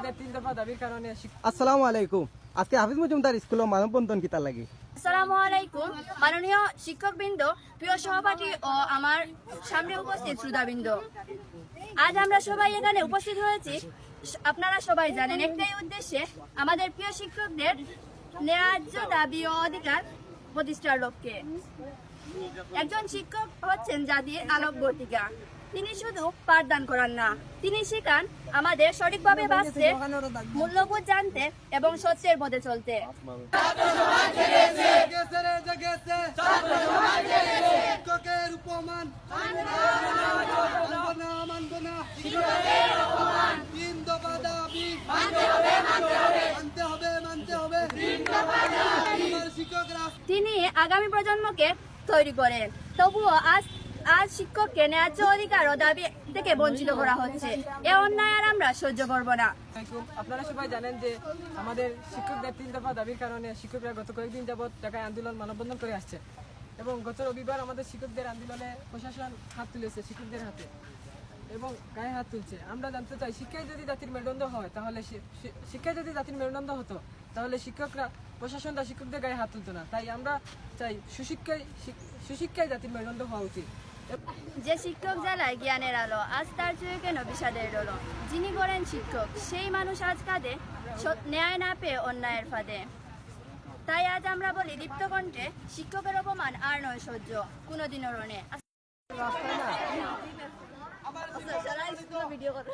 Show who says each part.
Speaker 1: শিক্ষকদের 3 দফা দাবির কারণে
Speaker 2: আসসালামু আলাইকুম। আজকে হাফিজ মজুমদার স্কুলে মানববন্ধন কিতা লাগে?
Speaker 3: আসসালামু আলাইকুম মাননীয় শিক্ষকবৃন্দ, প্রিয় সহপাঠী ও আমার সামনে উপস্থিত শ্রোতাবৃন্দ, আজ আমরা সবাই এখানে উপস্থিত হয়েছি আপনারা সবাই জানেন একটাই উদ্দেশ্যে, আমাদের প্রিয় শিক্ষকদের ন্যায্য দাবি ও অধিকার প্রতিষ্ঠার লক্ষ্যে। একজন শিক্ষক হচ্ছেন জাতির আলোকবর্তিকা। তিনি শুধু পাঠদান করান না, তিনি শেখান আমাদের সঠিকভাবে বাঁচতে, মূল্যবোধ জানতে এবং সত্যের পথে চলতে। তিনি আগামী প্রজন্মকে তৈরি করেন, তবুও আজ শিক্ষককে ন্যায্য অধিকার ও দাবি থেকে বঞ্চিত করা হচ্ছে। এ অন্যায় আর আমরা সহ্য করব না।
Speaker 1: আপনারা সবাই জানেন যে আমাদের শিক্ষকদের 3 দফা দাবির কারণে শিক্ষকরা গত কয়েকদিন যাবৎ ঢাকায় আন্দোলন মানববন্ধন করে আসছে এবং গত রবিবার আমাদের শিক্ষকদের আন্দোলনে প্রশাসন হাত তুলেছে শিক্ষকদের হাতে এবং গায়ে হাত তুলছে। আমরা জানতে চাই, শিক্ষায় যদি জাতির মেরুদণ্ড হয় তাহলে শিক্ষায় যদি জাতির মেরুদণ্ড হতো তাহলে শিক্ষকরা প্রশাসনরা শিক্ষকদের গায়ে হাত তুলতো না। তাই আমরা চাই সুশিক্ষায় জাতির মেরুদণ্ড হওয়া উচিত।
Speaker 3: যে শিক্ষক জ্বালায় জ্ঞানের আলো, আজ তার চোখে কেন বিষাদের ডলো। যিনি করেন শিক্ষক, সেই মানুষ আজ কাঁদে ন্যায় না পেয়ে অন্যায়ের ফাঁদে। তাই আজ আমরা বলি দীপ্ত কণ্ঠে, শিক্ষকের অপমান আর নয় সহ্য কোনোদিনও রণে। ভিডিও করে